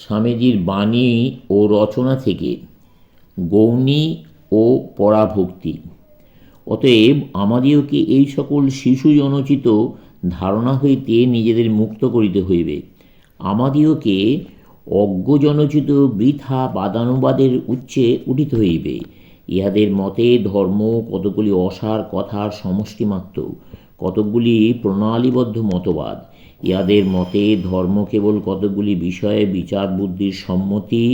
স্বামীজির বাণী ও রচনা থেকে গৌণী ও পরাভক্তি। অতএব আমাদিওকে এই সকল শিশুজনোচিত ধারণা হইতে নিজেদের মুক্ত করিতে হইবে। আমাদিওকে অজ্ঞজনোচিত বৃথা বাদানুবাদের উচ্চে উঠিতে হইবে। ইহাদের মতে ধর্ম কতকগুলি অসার কথার সমষ্টিমাত্র, কতকগুলি প্রণালীবদ্ধ মতবাদ। ইহাদের মতে ধর্ম কেবল কতকগুলি বিষয়ে বিচার বুদ্ধির সম্মতি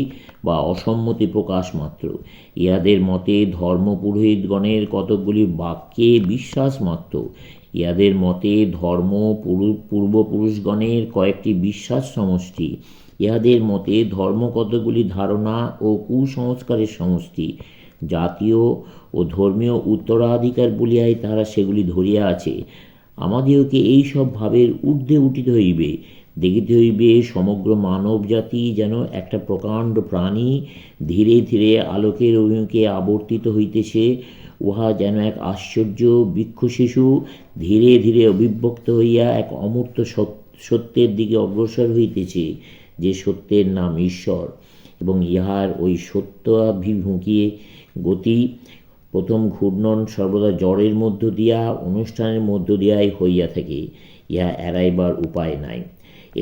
বা অসম্মতি প্রকাশ মাত্র। ইহাদের মতে ধর্ম পুরোহিতগণের কতকগুলি বাক্যে বিশ্বাস মাত্র। ইহাদের মতে ধর্ম পূর্বপুরুষগণের কয়েকটি বিশ্বাস সমষ্টি। ইহাদের মতে ধর্ম কতকগুলি ধারণা ও কুসংস্কারের সমষ্টি। জাতীয় ও ধর্মীয় উত্তরাধিকার বলিয়াই তাহারা সেগুলি ধরিয়া আছে। আমাদিওকে এই সব ভাবের ঊর্ধ্বে উঠিতে হইবে। দেখিতে হইবে সমগ্র মানব জাতি যেন একটা প্রকাণ্ড প্রাণী, ধীরে ধীরে আলোকের অভিমুখে আবর্তিত হইতেছে। উহা যেন এক আশ্চর্য বৃক্ষশিশু, ধীরে ধীরে অবিভক্ত হইয়া এক অমূর্ত সত্যের দিকে অগ্রসর হইতেছে, যে সত্যের নাম ঈশ্বর। এবং ইহার ওই সত্যাভিমুখী গতি প্রথম ঘূর্ণন সর্বদা জড়ের মধ্য দিয়া, অনুষ্ঠানের মধ্য দিয়াই হইয়া থাকে। ইহা এড়াইবার উপায় নাই।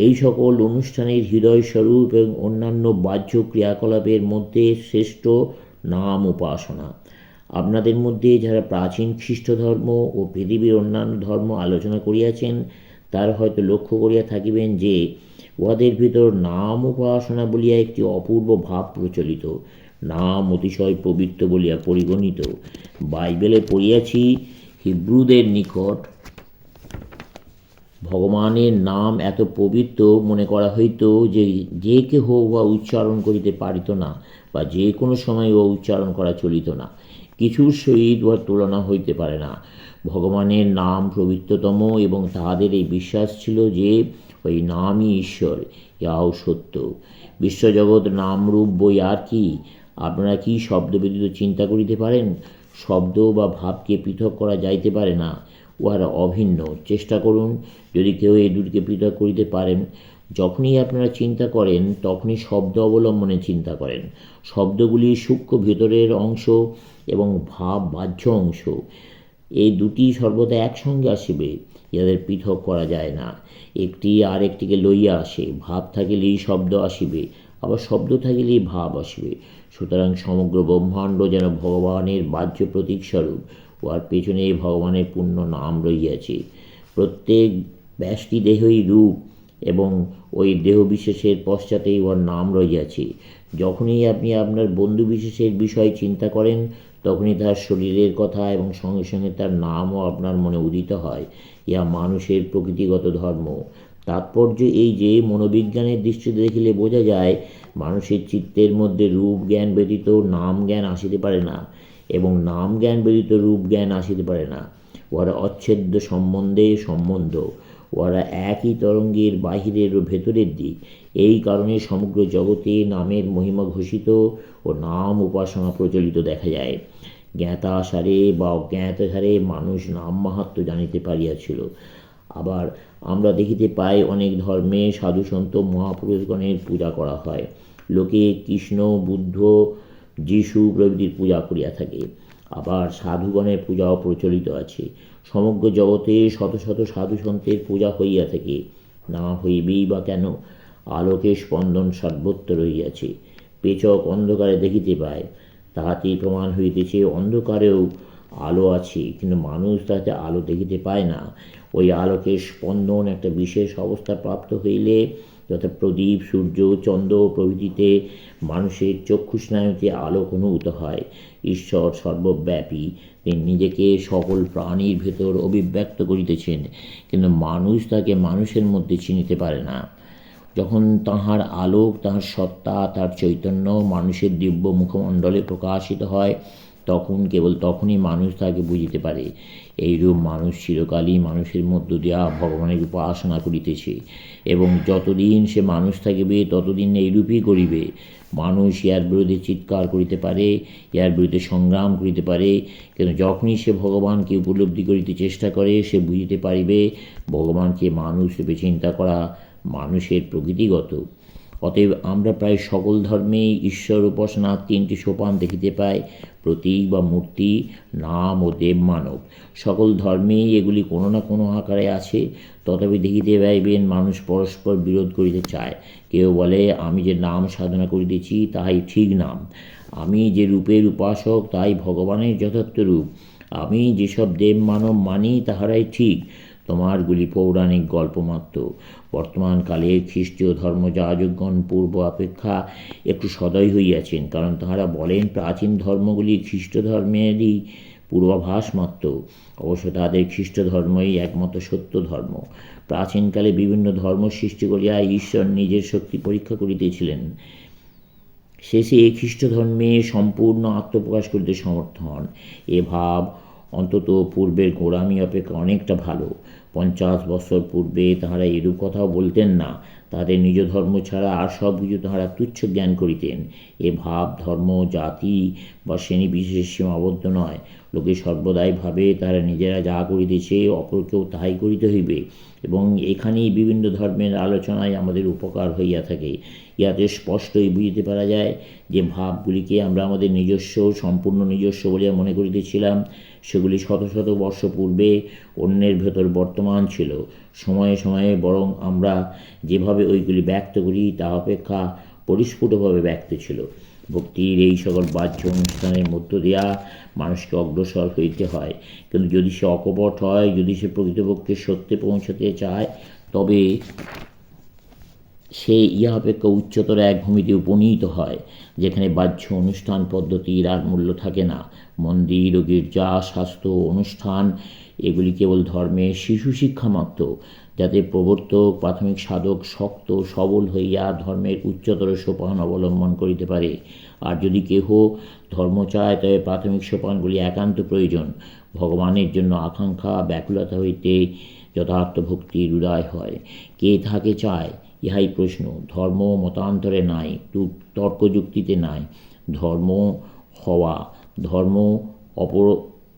এই সকল অনুষ্ঠানের হৃদয়স্বরূপ এবং অন্যান্য বাহ্য ক্রিয়াকলাপের মধ্যে শ্রেষ্ঠ নাম উপাসনা। আপনাদের মধ্যে যারা প্রাচীন খ্রিস্ট ধর্ম ও পৃথিবীর অন্যান্য ধর্ম আলোচনা করিয়াছেন, তারা হয়তো লক্ষ্য করিয়া থাকিবেন যে উহাদের ভিতর নাম উপাসনা বলিয়া একটি অপূর্ব ভাব প্রচলিত। নাম অতিশয় পবিত্র বলিয়া পরিগণিত। বাইবেলে পড়িয়াছি, হিব্রুদের নিকট ভগবানের নাম এত পবিত্র মনে করা হইত যে যে কেহ উহা উচ্চারণ করিতে পারিত না, বা যে কোনো সময় উহা উচ্চারণ করা চলিত না। কিছুর সহিত উহার তুলনা হইতে পারে না। ভগবানের নাম পবিত্রতম, এবং তাহাদের এই বিশ্বাস ছিল যে ওই নামই ঈশ্বর। ইহাও সত্য। বিশ্বজগৎ নামরূপ বই আর কি? আপনারা কি শব্দ ব্যতীত চিন্তা করিতে পারেন? শব্দ বা ভাবকে পৃথক করা যাইতে পারে না, উহারা অভিন্ন। চেষ্টা করুন, যদি কেউ এই দুটিকে পৃথক করিতে পারেন। যখনই আপনারা চিন্তা করেন, তখনই শব্দ অবলম্বনে চিন্তা করেন। শব্দগুলি সূক্ষ্ম ভেতরের অংশ এবং ভাব বাহ্য অংশ। এই দুটি সর্বদা একসঙ্গে আসিবে, ইহাদের পৃথক করা যায় না। একটি আর একটিকে লইয়া আসে। ভাব থাকিলেই শব্দ আসিবে, আবার শব্দ থাকিলেই ভাব আসিবে। সুতরাং সমগ্র ব্রহ্মাণ্ড যেন ভগবানের বাহ্য প্রতীকস্বরূপ। উহার পেছনে ভগবানের পূর্ণ নাম রহিয়াছে। প্রত্যেক ব্যষ্টি দেহই রূপ, এবং ওই দেহ বিশেষের পশ্চাতেই উহার নাম রহিয়াছে। যখনই আপনি আপনার বন্ধু বিশেষের বিষয় চিন্তা করেন, তখনই তার শরীরের কথা এবং সঙ্গে সঙ্গে তার নামও আপনার মনে উদিত হয়। ইহা মানুষের প্রকৃতিগত ধর্ম। তাৎপর্য এই যে, মনোবিজ্ঞানের দৃষ্টিতে দেখিলে বোঝা যায়, মানুষের চিত্তের মধ্যে রূপ জ্ঞান ব্যতীত নাম জ্ঞান আসিতে পারে না, এবং নাম জ্ঞান ব্যতীত রূপ জ্ঞান আসিতে পারে না। উহারা অচ্ছেদ্য সম্বন্ধ। উহারা একই তরঙ্গের বাহিরের ও ভেতরের দিক। এই কারণে সমগ্র জগতে নামের মহিমা ঘোষিত ও নাম উপাসনা প্রচলিত দেখা যায়। জ্ঞাতাসারে বা অজ্ঞাতসারে মানুষ নাম মাহাত্ম্য জানিতে পারিয়াছিল। আবার আমরা দেখিতে পাই, অনেক ধর্মে সাধুসন্ত মহাপুরুষগণের পূজা করা হয়। লোকে কৃষ্ণ, বুদ্ধ, যীশু প্রভৃতির পূজা করিয়া থাকে। আবার সাধুগণের পূজাও প্রচলিত আছে। সমগ্র জগতে শত শত সাধুসন্তের পূজা হইয়া থাকে। না হইবেই বা কেন? আলোকের স্পন্দন সর্বত্র রহিয়াছে। পেচক অন্ধকারে দেখিতে পায়, তাহাতেই প্রমাণ হইতেছে অন্ধকারেও আলো আছে, কিন্তু মানুষ তাহাতে আলো দেখিতে পায় না। ওই আলোকের স্পন্দন একটা বিশেষ অবস্থা প্রাপ্ত হইলে, যথা প্রদীপ, সূর্য, চন্দ্র প্রভৃতিতে মানুষের চক্ষুস্নায়ুতে আলোক অনুভূত হয়। ঈশ্বর সর্বব্যাপী, তিনি নিজেকে সকল প্রাণীর ভেতর অভিব্যক্ত করিতেছেন, কিন্তু মানুষ তাকে মানুষের মধ্যে চিনিতে পারে না। যখন তাহার আলোক, তাহার সত্তা, তাহার চৈতন্য মানুষের দিব্য মুখমণ্ডলে প্রকাশিত হয়, কেবল তখনই মানুষ তাকে বুঝিতে পারে। এইরূপ মানুষ চিরকালই মানুষের মধ্য দিয়া ভগবানের উপাসনা করিতেছে, এবং যতদিন সে মানুষ থাকিবে ততদিন এইরূপই করিবে। মানুষ ইহার বিরুদ্ধে চিৎকার করিতে পারে, ইহার বিরুদ্ধে সংগ্রাম করিতে পারে, কিন্তু যখনই সে ভগবানকে উপলব্ধি করিতে চেষ্টা করে, সে বুঝিতে পারিবে ভগবানকে মানুষ রূপে চিন্তা করা মানুষের প্রকৃতিগত। অতএব আমরা প্রায় সকল ধর্মেই ঈশ্বর উপাসনার তিনটি সোপান দেখিতে পাই: প্রতীক বা মূর্তি, নাম ও দেব মানব। সকল ধর্মেই এগুলি কোনো না কোনো আকারে আছে। তথাপি দেখিতে পাইবেন মানুষ পরস্পর বিরোধ করিতে চায়। কেউ বলে, আমি যে নাম সাধনা করিতেছি তাহাই ঠিক নাম, আমি যে রূপের উপাসক তাই ভগবানের যথার্থ রূপ, আমি যেসব দেব মানব মানি তাহারাই ঠিক, তোমারগুলি পৌরাণিক গল্প মাত্র। বর্তমান কালের খ্রিস্টীয় ধর্মযাজকগণ পূর্ব অপেক্ষা একটু সদয় হইয়াছেন, কারণ তাহারা বলেন প্রাচীন ধর্মগুলি খ্রিস্ট ধর্মেরই পূর্বাভাস মাত্র। অবশ্য তাদের খ্রিস্ট ধর্মই একমাত্র সত্য ধর্ম। প্রাচীনকালে বিভিন্ন ধর্ম সৃষ্টি করিয়া ঈশ্বর নিজের শক্তি পরীক্ষা করিতেছিলেন। শেষে খ্রিস্ট ধর্মে সম্পূর্ণ আত্মপ্রকাশ করিতে সমর্থ হন। এ ভাব অন্তত পূর্বের গোঁড়ামি অপেক্ষা অনেকটা ভালো। 50 বছর পূর্বে তাহারা এরূপ কথাও বলতেন না। তাদের নিজ ধর্ম ছাড়া আর সব কিছু তাহারা তুচ্ছ জ্ঞান করিতেন। এ ভাব ধর্ম, জাতি বা শ্রেণী বিশেষে সীমাবদ্ধ নয়। লোকে সর্বদাই ভাবে তারা নিজেরা যা করিতেছে অপরকেও তাহাই করিতে হইবে, এবং এখানেই বিভিন্ন ধর্মের আলোচনায় আমাদের উপকার হইয়া থাকে। ইহাতে স্পষ্টই বুঝিতে পারা যায় যে ভাবগুলিকে আমরা আমাদের নিজস্ব, সম্পূর্ণ নিজস্ব বলিয়া মনে করিতেছিলাম, সেগুলি শত শত বর্ষ পূর্বে অন্যের ভেতর বর্তমান ছিল। সময়ে সময়ে বরং আমরা যেভাবে ওইগুলি ব্যক্ত করি তা অপেক্ষা পরিস্ফুটভাবে ব্যক্ত ছিল। ভক্তির এই সকল বাহ্য অনুষ্ঠানের মধ্য দিয়া মানুষকে অগ্রসর হইতে হয়, কিন্তু যদি সে অকপট হয়, যদি সে প্রকৃতপক্ষে সত্যে পৌঁছাতে চায়, তবে সে ইহা অপেক্ষা উচ্চতর এক ভূমিতে উপনীত হয়, যেখানে বাহ্য অনুষ্ঠান পদ্ধতির আর মূল্য থাকে না। মন্দির ও গির্জা, শাস্ত্র, অনুষ্ঠান এগুলি কেবল ধর্মের শিশু শিক্ষা মাত্র, যাতে প্রবর্তক প্রাথমিক সাধক শক্ত সবল হইয়া ধর্মের উচ্চতর সোপান অবলম্বন করিতে পারে। আর যদি কেহ ধর্ম চায়, তবে প্রাথমিক সোপানগুলি একান্ত প্রয়োজন। ভগবানের জন্য আকাঙ্ক্ষা, ব্যাকুলতা হইতে যথার্থ ভক্তির উদয় হয়। কে তাহাকে চায়, ইহাই প্রশ্ন। ধর্ম মতান্তরে নাই, তর্কযুক্তিতে নাই। ধর্ম হওয়া, ধর্ম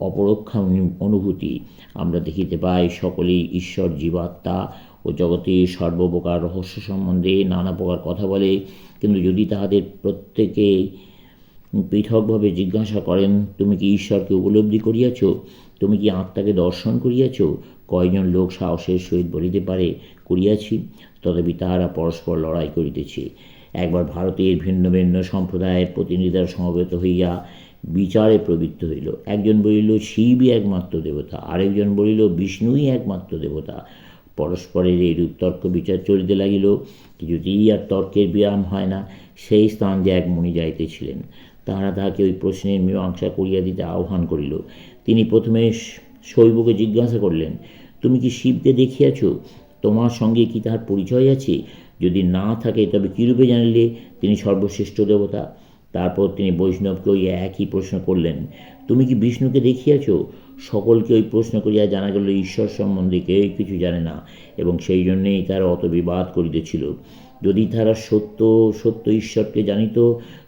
অপরোক্ষা অনুভূতি। আমরা দেখিতে পাই সকলেই ঈশ্বর, জীবাত্মা ও জগতের সর্বপ্রকার রহস্য সম্বন্ধে নানা প্রকার কথা বলে, কিন্তু যদি তাহাদের প্রত্যেকে পৃথকভাবে জিজ্ঞাসা করেন, তুমি কি ঈশ্বরকে উপলব্ধি করিয়াছ, তুমি কি আত্মাকে দর্শন করিয়াছ, কয়জন লোক সাহসের সহিত বলিতে পারে করিয়াছি? তথাপি তাহারা পরস্পর লড়াই করিতেছে। একবার ভারতের ভিন্ন ভিন্ন সম্প্রদায়ের প্রতিনিধিরা সমবেত হইয়া বিচারে প্রবৃত্ত হইল। একজন বলিল শিবই একমাত্র দেবতা, আরেকজন বলিল বিষ্ণুই একমাত্র দেবতা। পরস্পরের এইরূপ তর্ক বিচার চলিতে লাগিল। কিছুতেই আর তর্কের বিরাম হয় না। সেই স্থান যে এক মুনি যাইতেছিলেন, তাহারা তাহাকে ওই প্রশ্নের মীমাংসা করিয়া দিতে আহ্বান করিল। তিনি প্রথমে শৈবকে জিজ্ঞাসা করলেন, তুমি কি শিবকে দেখিয়াছ? তোমার সঙ্গে কি তাহার পরিচয় আছে? যদি না থাকে, তবে কিরূপে জানিলে তিনি সর্বশ্রেষ্ঠ দেবতা? তারপর তিনি বৈষ্ণবকে ওই একই প্রশ্ন করলেন, তুমি কি বিষ্ণুকে দেখিয়াছ? সকলকে ওই প্রশ্ন করিয়া জানা গেল ঈশ্বর সম্বন্ধে কেউ কিছু জানে না, এবং সেই জন্যেই তারা অত বিবাদ করিতেছিল। যদি তারা সত্য সত্য ঈশ্বরকে জানিত,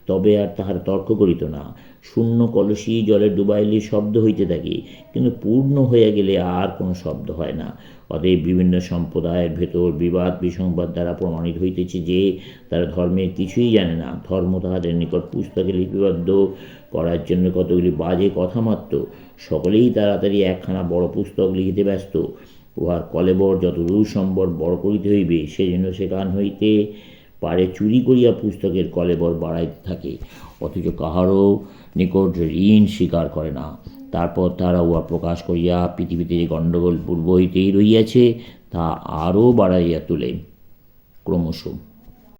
তবে আর তাহারা তর্ক করিত না। শূন্য কলসি জলে ডুবাইলে শব্দ হইতে থাকে, কিন্তু পূর্ণ হইয়া গেলে আর কোনো শব্দ হয় না। অতএব বিভিন্ন সম্প্রদায়ের ভেতর বিবাদ বিসংবাদ দ্বারা প্রমাণিত হইতেছে যে তারা ধর্মের কিছুই জানে না। ধর্ম তাহাদের নিকট পুস্তকে লিপিবদ্ধ করার জন্য কতগুলি বাজে কথা মাত্র। সকলেই তাড়াতাড়ি একখানা বড় পুস্তক লিখিতে ব্যস্ত। উহার কলেবর যত দূর সম্ভব বড় করিতে হইবে, সেজন্য সেখান হইতে পারে চুরি করিয়া পুস্তকের কলেবর বাড়াইতে থাকে, অথচ কাহারও নিকট ঋণ স্বীকার করে না। তারপর তারা উহা প্রকাশ করিয়া পৃথিবীতে যে গণ্ডগোল পূর্ব হইতেই রহিয়াছে তা আরও বাড়াইয়া তোলে ক্রমশ।